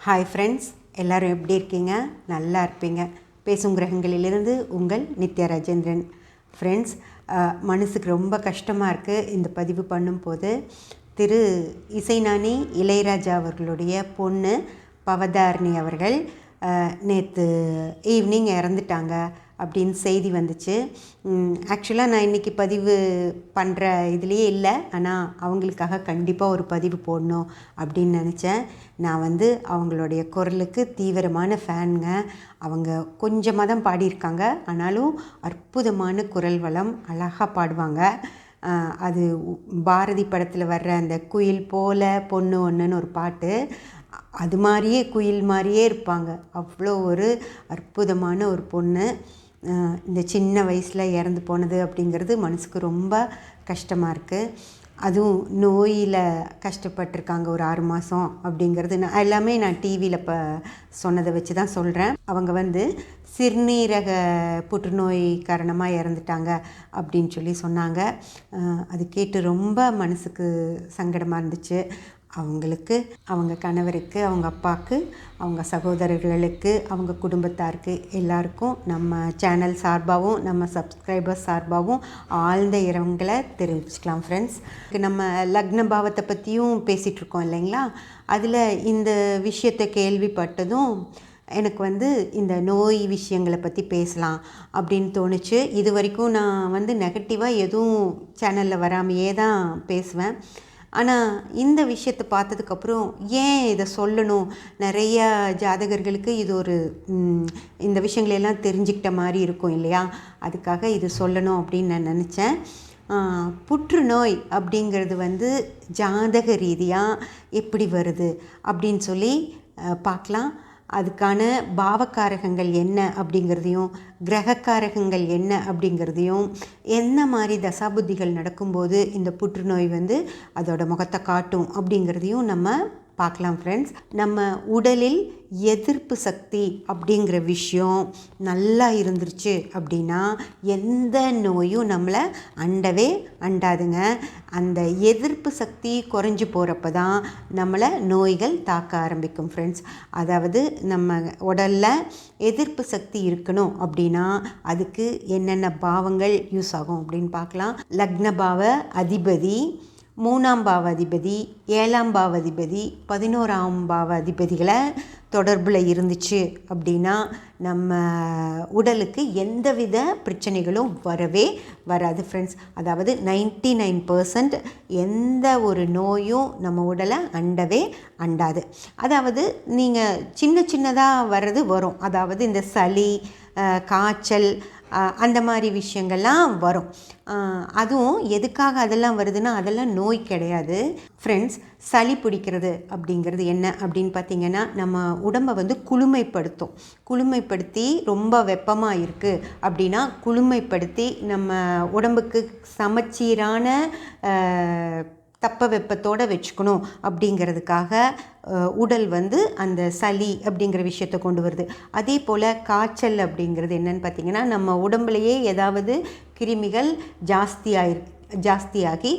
Hi friends, எல்லோரும் எப்படி இருக்கீங்க? நல்லா இருப்பீங்க. பேசும் கிரகங்களிலிருந்து உங்கள் நித்யா ராஜேந்திரன். ஃப்ரெண்ட்ஸ், மனசுக்கு ரொம்ப கஷ்டமாக இருக்குது இந்த பதிவு பண்ணும்போது. திரு இசைஞானி இளையராஜா அவர்களுடைய பொண்ணு பவதாரணி அவர்கள் நேற்று ஈவினிங் இறந்துட்டாங்க அப்படின்னு செய்தி வந்துச்சு. ஆக்சுவலாக நான் இன்றைக்கி பதிவு பண்ணுற இதுலேயே இல்லை, ஆனால் அவங்களுக்காக கண்டிப்பாக ஒரு பதிவு போடணும் அப்படின்னு நினச்சேன். நான் அவங்களுடைய குரலுக்கு தீவிரமான ஃபேனுங்க. அவங்க கொஞ்சமாக தான் பாடியிருக்காங்க, ஆனாலும் அற்புதமான குரல் வளம், அழகாக பாடுவாங்க. அது பாரதி படத்தில் வர்ற அந்த குயில் போல பொண்ணு ஒன்றுன்னு ஒரு பாட்டு, அது மாதிரியே குயில் மாதிரியே இருப்பாங்க. அவ்வளோ ஒரு அற்புதமான ஒரு பொண்ணு. இந்த சின்ன வயசில் இறந்து போனது அப்படிங்கிறது மனசுக்கு ரொம்ப கஷ்டமாக இருக்குது. அதுவும் நோயில் கஷ்டப்பட்டிருக்காங்க ஒரு 6 மாதம் அப்படிங்கிறது. நான் டிவியில் இப்போ சொன்னதை வச்சு தான் சொல்கிறேன். அவங்க சிறுநீரக புற்றுநோய் காரணமாக இறந்துட்டாங்க அப்படின்னு சொன்னாங்க. அது கேட்டு ரொம்ப மனசுக்கு சங்கடமாக இருந்துச்சு. அவங்களுக்கு, அவங்க கணவருக்கு, அவங்க அப்பாவுக்கு, அவங்க சகோதரர்களுக்கு, அவங்க குடும்பத்தாருக்கு எல்லாருக்கும் நம்ம சேனல் சார்பாகவும் நம்ம சப்ஸ்கிரைபர்ஸ் சார்பாகவும் ஆழ்ந்த இரங்கலை தெரிவிச்சுக்கலாம். ஃப்ரெண்ட்ஸ், நம்ம லக்ன பாவத்தை பற்றியும் பேசிகிட்ருக்கோம் இல்லைங்களா? அதில் இந்த விஷயத்தை கேள்விப்பட்டதும் எனக்கு இந்த நோய் விஷயங்களை பற்றி பேசலாம் அப்படின்னு தோணுச்சு. இது வரைக்கும் நான் நெகட்டிவாக எதுவும் சேனலில் வராமையே தான் பேசுவேன். ஆனால் இந்த விஷயத்தை பார்த்ததுக்கப்புறம் ஏன் இதை சொல்லணும்? நிறைய ஜாதகர்களுக்கு இது ஒரு இந்த விஷயங்களெல்லாம் தெரிஞ்சுக்கிட்ட மாதிரி இருக்கும் இல்லையா? அதுக்காக இது சொல்லணும் அப்படின்னு நான் நினச்சேன். புற்றுநோய் அப்படிங்கிறது ஜாதக ரீதியாக எப்படி வருது அப்படின்னு பார்க்கலாம். அதுக்கான பாவக்காரகங்கள் என்ன அப்படிங்கிறதையும், கிரகக்காரகங்கள் என்ன அப்படிங்கிறதையும், என்ன மாதிரி தசாபுத்திகள் நடக்கும்போது இந்த புற்றுநோய் அதோட முகத்தை காட்டும் அப்படிங்கிறதையும் நம்ம பார்க்கலாம். ஃப்ரெண்ட்ஸ், நம்ம உடலில் எதிர்ப்பு சக்தி அப்படிங்கிற விஷயம் நல்லா இருந்துருச்சு அப்படின்னா எந்த நோயும் நம்மளை அண்டவே அண்டாதுங்க. அந்த எதிர்ப்பு சக்தி குறைஞ்சி போகிறப்ப தான் நம்மளை நோய்கள் தாக்க ஆரம்பிக்கும். ஃப்ரெண்ட்ஸ், அதாவது நம்ம உடலில் எதிர்ப்பு சக்தி இருக்கணும் அப்படின்னா அதுக்கு என்னென்ன பாவங்கள் யூஸ் ஆகும் அப்படின்னு பார்க்கலாம். லக்ன பாவ அதிபதி, 3ஆம் பாவ அதிபதி, 7ஆம் பாவ அதிபதி, 11ஆம் பாவ அதிபதிகளை தொடர்பில் இருந்துச்சு அப்படின்னா நம்ம உடலுக்கு எந்தவித பிரச்சனைகளும் வரவே வராது. ஃப்ரெண்ட்ஸ், அதாவது 99% எந்த ஒரு நோயும் நம்ம உடலை அண்டவே அண்டாது. அதாவது நீங்கள் சின்னதாக வர்றது வரும். அதாவது இந்த சளி, காய்ச்சல், அந்த மாதிரி விஷயங்கள்லாம் வரும். அதுவும் எதுக்காக அதெல்லாம் வருதுன்னா அதெல்லாம் நோய் கிடையாது. ஃப்ரெண்ட்ஸ், சளி பிடிக்கிறது அப்படிங்கிறது என்ன அப்படின்னு பார்த்தீங்கன்னா நம்ம உடம்பை குளுமைப்படுத்தி ரொம்ப வெப்பமாக இருக்குது அப்படின்னா குளுமைப்படுத்தி நம்ம உடம்புக்கு சமச்சீரான தப்ப வெப்பத்தோடு வச்சுக்கணும் அப்படிங்கிறதுக்காக உடல் அந்த சளி அப்படிங்கிற விஷயத்தை கொண்டு வருது. அதே போல் காய்ச்சல் அப்படிங்கிறது என்னன்னு பார்த்திங்கன்னா நம்ம உடம்புலையே ஏதாவது கிருமிகள் ஜாஸ்தியாகி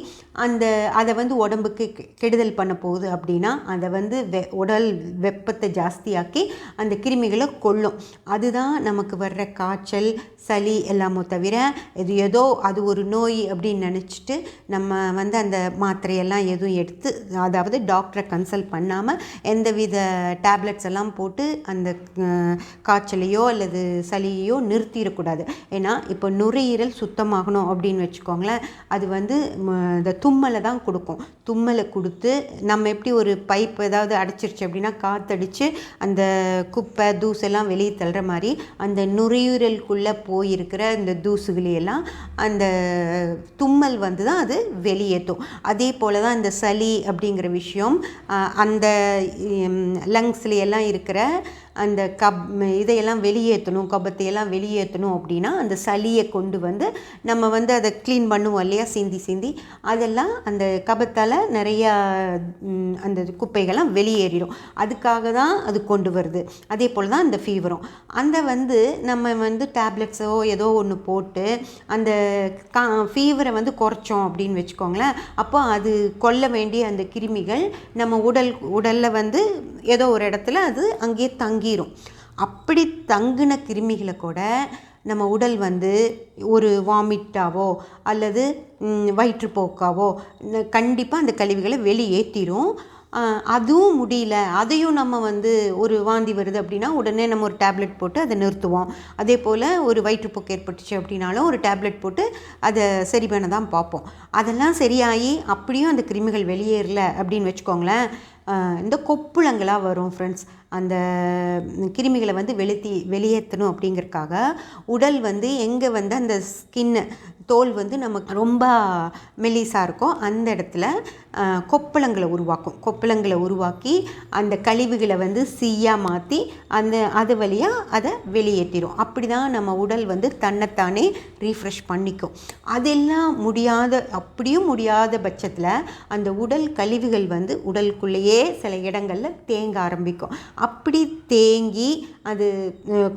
அதை உடம்புக்கு கெடுதல் பண்ண போகுது அப்படின்னா அதை உடல் வெப்பத்தை ஜாஸ்தியாக்கி அந்த கிருமிகளை கொல்லும். அதுதான் நமக்கு வர்ற காய்ச்சல், சளி எல்லாமோ தவிர இது ஏதோ அது ஒரு நோய் அப்படின்னு நினச்சிட்டு நம்ம அந்த மாத்திரையெல்லாம் எதுவும் எடுத்து, அதாவது டாக்டரை கன்சல்ட் பண்ணாமல் எந்தவித டேப்லெட்ஸ் எல்லாம் போட்டு அந்த காய்ச்சலையோ அல்லது சளியையோ நிறுத்திடக்கூடாது. ஏன்னா இப்போ நுரையீரல் சுத்தமாகணும் அப்படின்னு வச்சுக்கோங்களேன், அது இந்த தும்மலை தான் கொடுக்கும். தும்மலை கொடுத்து நம்ம எப்படி ஒரு பைப் ஏதாவது அடைச்சிருச்சு அப்படின்னா காற்றடிச்சு அந்த குப்பை தூசெல்லாம் வெளியே தள்ளுற மாதிரி அந்த நுரையீரலுக்குள்ளே போயிருக்கிற இந்த தூசுகளையெல்லாம் அந்த தும்மல் தான் அது வெளியேற்றும். அதே போல் தான் இந்த சளி அப்படிங்கிற விஷயம் அந்த லங்ஸ்லையெல்லாம் இருக்கிற அந்த இதையெல்லாம் வெளியேற்றணும், கபத்தையெல்லாம் வெளியேற்றணும் அப்படின்னா அந்த சளியை கொண்டு வந்து நம்ம வந்து அதை க்ளீன் பண்ணுவோம் இல்லையா, சிந்தி அதெல்லாம் அந்த கபத்தால் நிறையா அந்த குப்பைகள்லாம் வெளியேறிடும். அதுக்காக தான் அது கொண்டு வருது. அதே போல் தான் அந்த ஃபீவரும். அந்த வந்து நம்ம வந்து டேப்லெட்ஸோ ஏதோ ஒன்று போட்டு அந்த ஃபீவரை வந்து குறைச்சோம் அப்படின்னு வச்சுக்கோங்களேன். அப்போ அது கொல்ல வேண்டிய அந்த கிருமிகள் நம்ம உடலில் வந்து ஏதோ ஒரு இடத்துல அது அங்கேயே தங்கிடும். அப்படி தங்கின கிருமிகளை கூட நம்ம உடல் வந்து ஒரு வாமிட்டாவோ அல்லது வயிற்றுப்போக்காவோ கண்டிப்பாக அந்த கழிவுகளை வெளியேற்றிடும். அதுவும் முடியல, அதையும் நம்ம வந்து ஒரு வாந்தி வருது அப்படின்னா உடனே நம்ம ஒரு டேப்லெட் போட்டு அதை நிறுத்துவோம். அதே போல் ஒரு வயிற்றுப்போக்கு ஏற்பட்டுச்சு அப்படின்னாலும் ஒரு டேப்லெட் போட்டு அதை சரி பண்ண தான் பார்ப்போம். அதெல்லாம் சரியாகி அப்படியும் அந்த கிருமிகள் வெளியேறல அப்படின்னு வச்சுக்கோங்களேன், இந்த கொப்புளங்களாக வரும் ஃப்ரெண்ட்ஸ். அந்த கிருமிகளை வந்து வெளியேற்றணும் அப்படிங்கிறதுக்காக உடல் வந்து எங்கே வந்து அந்த ஸ்கின்னு தோல் வந்து நமக்கு ரொம்ப மெலிசாக இருக்கும் அந்த இடத்துல கொப்பளங்களை உருவாக்கி அந்த கழிவுகளை வந்து சீயாக மாற்றி அது வழியாக அதை வெளியேற்றிடும். அப்படி தான் நம்ம உடல் வந்து தன்னைத்தானே ரீஃப்ரெஷ் பண்ணிக்கும். அதெல்லாம் அப்படியும் முடியாத பட்சத்தில் அந்த உடல் கழிவுகள் வந்து உடலுக்குள்ளேயே சில இடங்களில் தேங்க ஆரம்பிக்கும். அப்படி தேங்கி அது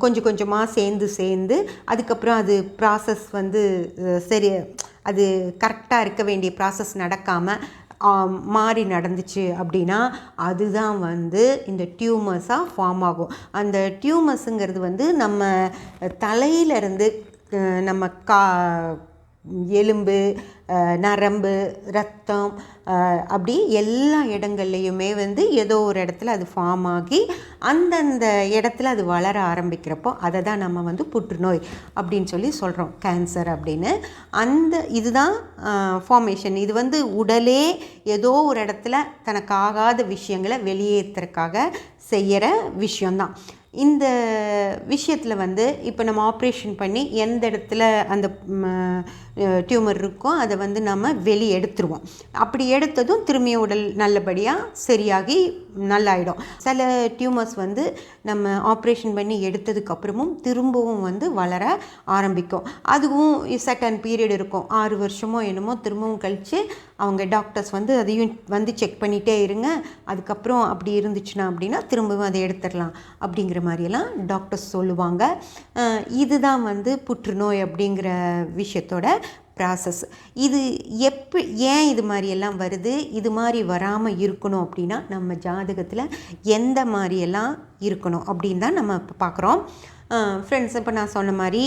கொஞ்சம் கொஞ்சமாக சேர்ந்து அதுக்கப்புறம் அது ப்ராசஸ் வந்து சரி, அது கரெக்டாக இருக்க வேண்டிய ப்ராசஸ் நடக்காமல் மாறி நடந்துச்சு அப்படின்னா அதுதான் வந்து இந்த டியூமர்ஸாக ஃபார்ம் ஆகும். அந்த டியூமர்ஸுங்கிறது வந்து நம்ம தலையிலேருந்து நம்ம எலும்பு, நரம்பு, ரத்தம், அப்படி எல்லா இடங்கள்லையுமே வந்து ஏதோ ஒரு இடத்துல அது ஃபார்ம் ஆகி அந்தந்த இடத்துல அது வளர ஆரம்பிக்கிறப்போ அதை தான் நம்ம வந்து புற்றுநோய் அப்படின்னு சொல்கிறோம், கேன்சர் அப்படின்னு. இதுதான் ஃபார்மேஷன். இது வந்து உடலே ஏதோ ஒரு இடத்துல தனக்கு ஆகாத விஷயங்களை வெளியேற்றுறதுக்காக செய்கிற விஷயந்தான். இந்த விஷயத்தில் வந்து இப்போ நம்ம ஆப்ரேஷன் பண்ணி எந்த இடத்துல அந்த டியூமர் இருக்கோ அதை வந்து நம்ம வெளியே எடுத்துருவோம். அப்படி எடுத்ததும் திரும்பிய உடல் நல்லபடியாக சரியாகி நல்லாயிடும். சில டியூமர்ஸ் வந்து நம்ம ஆப்ரேஷன் பண்ணி எடுத்ததுக்கப்புறமும் திரும்பவும் வந்து வளர ஆரம்பிக்கும். அதுவும் செகண்ட் பீரியட் இருக்கும், 6 வருஷமோ என்னமோ திரும்பவும் கழித்து அவங்க டாக்டர்ஸ் வந்து அதையும் வந்து செக் பண்ணிகிட்டே இருங்க, அதுக்கப்புறம் அப்படி இருந்துச்சுன்னா அப்படின்னா திரும்பவும் அதை எடுத்துடலாம் அப்படிங்கிற மாதிரியெல்லாம் டாக்டர்ஸ் சொல்லுவாங்க. இதுதான் வந்து புற்றுநோய் அப்படிங்கிற விஷயத்தோட ப்ராசஸ். இது ஏன் இது மாதிரியெல்லாம் வருது, இது மாதிரி வராமல் இருக்கணும் அப்படின்னா நம்ம ஜாதகத்தில் எந்த மாதிரியெல்லாம் இருக்கணும் அப்படின்னு தான் நம்ம இப்போ பார்க்குறோம். ஃப்ரெண்ட்ஸ், இப்போ நான் சொன்ன மாதிரி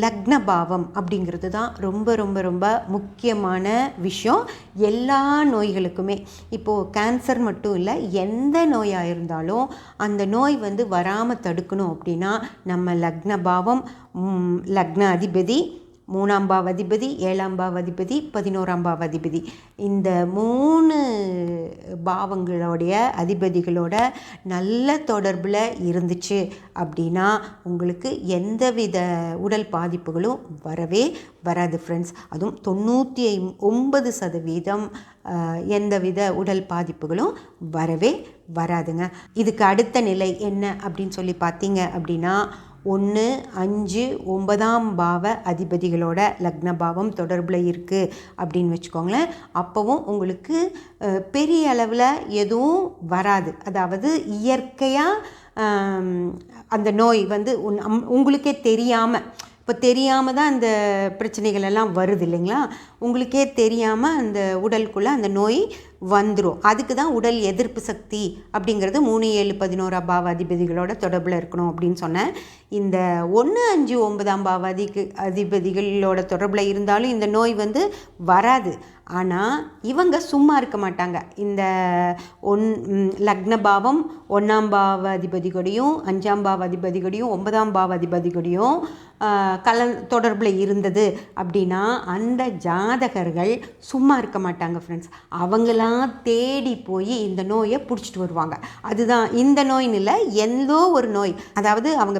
லக்ன பாவம் அப்படிங்கிறது தான் ரொம்ப ரொம்ப ரொம்ப முக்கியமான விஷயம் எல்லா நோய்களுக்குமே. இப்போது கேன்சர் மட்டும் இல்லை, எந்த நோயாக இருந்தாலும் அந்த நோய் வந்து வராமல் தடுக்கணும் அப்படின்னா நம்ம லக்ன பாவம், லக்ன அதிபதி, 3ஆம் பாவதிபதி, 7ஆம் பாவதிபதி, 11ஆம் பாவதிபதி, இந்த 3 பாவங்களுடைய அதிபதிகளோட நல்ல தொடர்பில் இருந்துச்சு அப்படின்னா உங்களுக்கு எந்தவித உடல் பாதிப்புகளும் வரவே வராது ஃப்ரெண்ட்ஸ். அதுவும் 99% எந்தவித உடல் பாதிப்புகளும் வரவே வராதுங்க. இதுக்கு அடுத்த நிலை என்ன அப்படின்னு பார்த்தீங்க அப்படின்னா 1, 5, 9ஆம் பாவ அதிபதிகளோட லக்ன பாவம் தொடர்பில் இருக்குது அப்படின்னு வச்சுக்கோங்களேன். அப்போவும் உங்களுக்கு பெரிய அளவில் எதுவும் வராது. அதாவது இயற்கையாக அந்த நோய் வந்து உங்களுக்கே தெரியாமல், இப்போ தெரியாமல் தான் அந்த பிரச்சனைகள் எல்லாம் வருது இல்லைங்களா, உங்களுக்கே தெரியாமல் அந்த உடலுக்குள்ளே அந்த நோய் வந்துடும். அதுக்கு தான் உடல் எதிர்ப்பு சக்தி அப்படிங்கிறது 3, 7, 11ஆம் பாவ அதிபதிகளோட தொடர்பில் இருக்கணும் அப்படின்னு சொன்னேன். இந்த 1, 5, 9ஆம் பாவ அதிபதிகளோட தொடர்பில் இருந்தாலும் இந்த நோய் வந்து வராது. ஆனால் இவங்க சும்மா இருக்க மாட்டாங்க. இந்த லக்ன பாவம் 1ஆம் பாவ அதிபதிகளையும் 5ஆம் பாவ அதிபதிகளையும் 9ஆம் பாவ அதிபதிகளையும் தொடர்பில் இருந்தது அப்படின்னா அந்த ஜாதகர்கள் சும்மா இருக்க மாட்டாங்க ஃப்ரெண்ட்ஸ். அவங்கள எங்கெல்லாம் தேடி போய் இந்த நோயை பிடிச்சிட்டு வருவாங்க. அதுதான் இந்த நோயின்னு இல்லை, எந்தோ ஒரு நோய். அதாவது அவங்க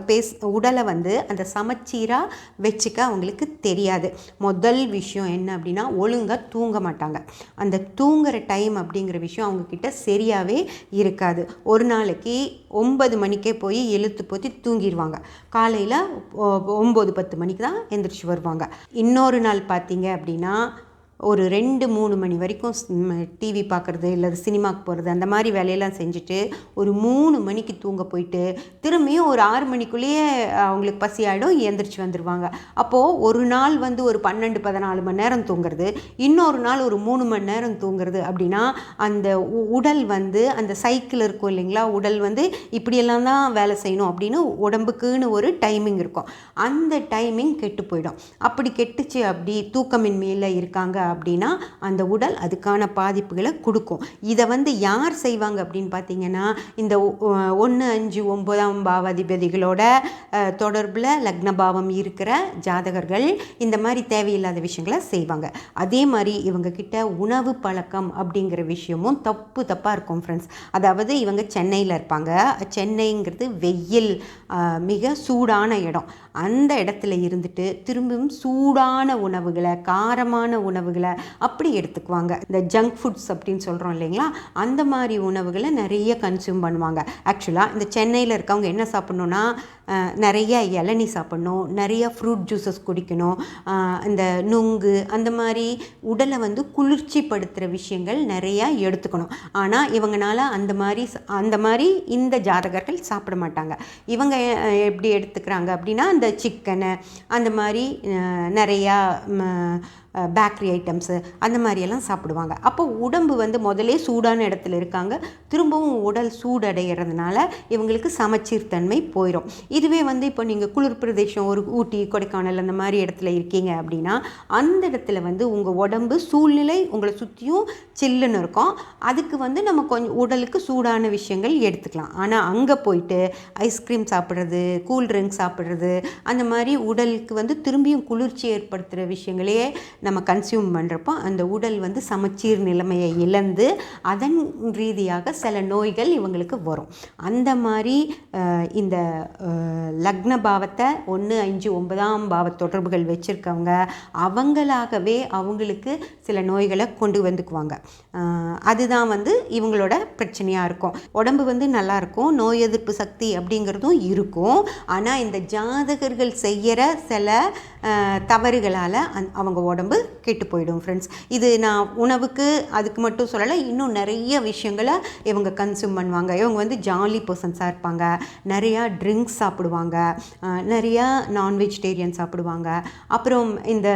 உடலை வந்து அந்த சமச்சீராக வச்சுக்க அவங்களுக்கு தெரியாது. முதல் விஷயம் என்ன அப்படின்னா, ஒழுங்காக தூங்க மாட்டாங்க. அந்த தூங்குகிற டைம் அப்படிங்கிற விஷயம் அவங்கக்கிட்ட சரியாகவே இருக்காது. ஒரு நாளைக்கு 9 மணிக்கே போய் இழுத்து போத்தி தூங்கிடுவாங்க. காலையில் 9-10 மணிக்கு தான் எந்திரிச்சு வருவாங்க. இன்னொரு நாள் பார்த்தீங்க அப்படின்னா ஒரு 2-3 மணி வரைக்கும் டிவி பார்க்குறது இல்லை சினிமாவுக்கு போகிறது அந்த மாதிரி வேலையெல்லாம் செஞ்சுட்டு ஒரு 3 மணிக்கு தூங்க போயிட்டு திரும்பியும் ஒரு 6 மணிக்குள்ளேயே அவங்களுக்கு பசி ஆகிடும், எந்திரிச்சு வந்துடுவாங்க. அப்போது ஒரு நாள் வந்து ஒரு 12-14 மணி நேரம் தூங்குறது, இன்னொரு நாள் ஒரு 3 மணி நேரம் தூங்குறது அப்படின்னா அந்த உடல் வந்து அந்த சைக்கிள் இருக்கும் இல்லைங்களா, உடல் வந்து இப்படியெல்லாம் தான் வேலை செய்யணும் அப்படின்னு உடம்புக்குன்னு ஒரு டைமிங் இருக்கும். அந்த டைமிங் கெட்டு போயிடும். அப்படி கெட்டுச்சு, அப்படி தூக்கமின்மையில் இருக்காங்க அப்படின்னா அந்த உடல் அதுக்கான பாதிப்புகளை கொடுக்கும். இதை வந்து யார் செய்வாங்க அப்படின்னு பார்த்தீங்கன்னா, இந்த 1, 5, 9ஆம் பாவாதிபதிகளோட தொடர்பில் லக்னபாவம் இருக்கிற ஜாதகர்கள் இந்த மாதிரி தேவையில்லாத விஷயங்களை செய்வாங்க. அதே மாதிரி இவங்க கிட்ட உணவு பழக்கம் அப்படிங்கிற விஷயமும் தப்பாக இருக்கும் ஃப்ரெண்ட்ஸ். அதாவது இவங்க சென்னையில் இருப்பாங்க. சென்னைங்கிறது வெயில், மிக சூடான இடம். அந்த இடத்துல இருந்துட்டு திரும்பவும் சூடான உணவுகளை, காரமான உணவுகளை அப்படி எடுத்துக்குவாங்க. இந்த ஜங்க் ஃபுட்ஸ் அப்படின்னு சொல்கிறோம் இல்லைங்களா, அந்த மாதிரி உணவுகளை நிறைய கன்சியூம் பண்ணுவாங்க. ஆக்சுவலாக இந்த சென்னையில் இருக்கவங்க என்ன சாப்பிட்ணுன்னா, நிறைய இளநீ சாப்பிட்ணும், நிறைய ஃப்ரூட் ஜூஸஸ் குடிக்கணும், இந்த நுங்கு அந்த மாதிரி உடலை வந்து குளிர்ச்சி படுத்துகிற விஷயங்கள் நிறையா எடுத்துக்கணும். ஆனால் இவங்களால அந்த மாதிரி இந்த ஜாதகர்கள் சாப்பிட மாட்டாங்க. இவங்க எப்படி எடுத்துக்கிறாங்க அப்படின்னா, இந்த சிக்கனு அந்த மாதிரி நிறையா பேக்கரி ஐட்டம்ஸு அந்த மாதிரியெல்லாம் சாப்பிடுவாங்க. அப்போ உடம்பு வந்து முதலே சூடான இடத்துல இருக்காங்க, திரும்பவும் உடல் சூடடைகிறதுனால இவங்களுக்கு சமச்சீர் தன்மை போயிடும். இதுவே வந்து இப்போ நீங்கள் குளிர் பிரதேசம், ஒரு ஊட்டி, கொடைக்கானல் அந்த மாதிரி இடத்துல இருக்கீங்க அப்படின்னா அந்த இடத்துல வந்து உங்கள் உடம்பு சூழ்நிலை உங்களை சுற்றியும் சில்லுன்னு இருக்கும். அதுக்கு வந்து நம்ம கொஞ்சம் உடலுக்கு சூடான விஷயங்கள் எடுத்துக்கலாம். ஆனால் அங்கே போயிட்டு ஐஸ்கிரீம் சாப்பிட்றது, கூல்ட்ரிங்க் சாப்பிட்றது அந்த மாதிரி உடலுக்கு வந்து திரும்பியும் குளிர்ச்சி ஏற்படுத்துகிற விஷயங்களே நம்ம கன்சியூம் பண்ணுறப்போ அந்த உடல் வந்து சமச்சீர் நிலைமையை இழந்து அதன் ரீதியாக சில நோய்கள் இவங்களுக்கு வரும். அந்த மாதிரி இந்த லக்ன பாவத்தை 1, 5, 9ஆம் பாவ தொடர்புகள் வச்சுருக்கவங்க அவங்களாகவே அவங்களுக்கு சில நோய்களை கொண்டு வந்துக்குவாங்க. அதுதான் வந்து இவங்களோட பிரச்சனையாக இருக்கும். உடம்பு வந்து நல்லாயிருக்கும், நோய் எதிர்ப்பு சக்தி அப்படிங்கிறதும் இருக்கும். ஆனால் இந்த ஜாதகர்கள் செய்கிற சில தவறுகளால் அவங்க உடம்பு கெட்டு போயிடும் ஃப்ரெண்ட்ஸ். இது நான் உணவுக்கு அதுக்கு மட்டும் சொல்லலை, இன்னும் நிறைய விஷயங்களை இவங்க கன்சியூம் பண்ணுவாங்க. இவங்க வந்து ஜாலி பர்சன்ஸாக இருப்பாங்க, நிறையா ட்ரிங்க்ஸ் சாப்பிடுவாங்க, நிறையா நான் வெஜிடேரியன் சாப்பிடுவாங்க. அப்புறம் இந்த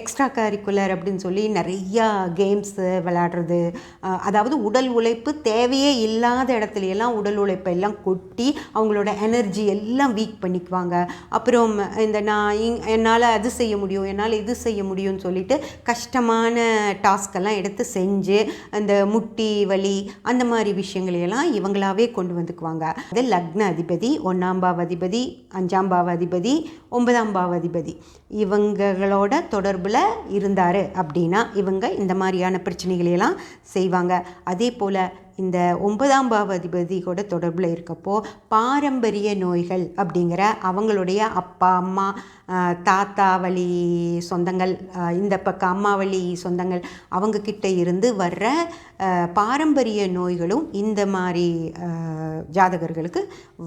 எக்ஸ்ட்ரா கரிக்குலர் அப்படின்னு சொல்லி நிறையா கேம்ஸு விளையாடுறது, அதாவது உடல் உழைப்பு தேவையே இல்லாத இடத்துலையெல்லாம் உடல் உழைப்பை எல்லாம் கொட்டி அவங்களோட எனர்ஜி எல்லாம் வீக் பண்ணிக்குவாங்க. அப்புறம் இந்த என்னால் அது செய்ய முடியும், என்னால் இது செய்ய முடியும்னு சொல்லிட்டு கஷ்டமான டாஸ்கெல்லாம் எடுத்து செஞ்சு அந்த முட்டி வலி அந்த மாதிரி விஷயங்களையெல்லாம் இவங்களாவே கொண்டு வந்துக்குவாங்க. அது லக்ன அதிபதி, 1ஆம் பாவ அதிபதி, 5ஆம் பாவ அதிபதி, 9ஆம் பாவ அதிபதி இவங்களோட தொடர்பில் இருந்தார் அப்படின்னா இவங்க இந்த மாதிரியான பிரச்சனைகளையெல்லாம் செய்வாங்க. அதே போல் இந்த 9ஆம் பாவ அதிபதி கூட தொடர்பில் இருக்கப்போ பாரம்பரிய நோய்கள் அப்படிங்கிற அவங்களுடைய அப்பா அம்மா தாத்தா வழி சொந்தங்கள், இந்த பக்கம் அம்மா வழி சொந்தங்கள் அவங்கக்கிட்ட இருந்து வர்ற பாரம்பரிய நோய்களும் இந்த மாதிரி ஜாதகர்களுக்கு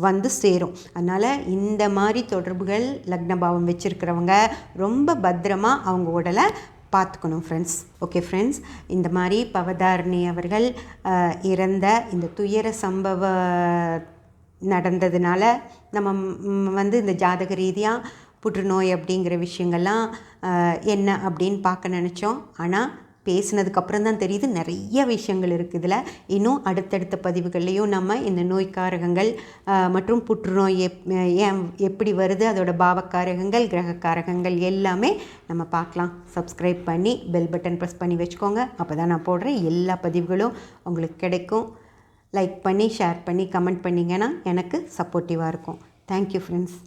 வந்து சேரும். அதனால் இந்த மாதிரி தொடர்புகள் லக்னபாவம் வச்சுருக்கிறவங்க ரொம்ப பத்திரமாக அவங்க உடலை பார்த்துக்கணும் ஃப்ரெண்ட்ஸ். ஓகே ஃப்ரெண்ட்ஸ், இந்த மாதிரி பவதாரணி அவர்கள் இறந்த இந்த துயர சம்பவ நடந்ததுனால நம்ம வந்து இந்த ஜாதக ரீதியாக புற்றுநோய் அப்படிங்கிற விஷயங்கள்லாம் என்ன அப்படின்னு பார்க்க நினச்சோம். ஆனால் பேசினதுக்கப்புறம் தான் தெரியுது நிறைய விஷயங்கள் இருக்குது இதில். இன்னும் அடுத்தடுத்த பதிவுகள்லேயும் நம்ம இந்த நோய்க்காரகங்கள் மற்றும் புற்றுநோய் ஏன் எப்படி வருது, அதோட பாவக்காரகங்கள், கிரகக்காரகங்கள் எல்லாமே நம்ம பார்க்கலாம். சப்ஸ்கிரைப் பண்ணி பெல் பட்டன் ப்ரெஸ் பண்ணி வச்சுக்கோங்க. அப்போ தான் நான் போடுற எல்லா பதிவுகளும் உங்களுக்கு கிடைக்கும். லைக் பண்ணி ஷேர் பண்ணி கமெண்ட் பண்ணிங்கன்னா எனக்கு சப்போர்ட்டிவாக இருக்கும். Thank you friends.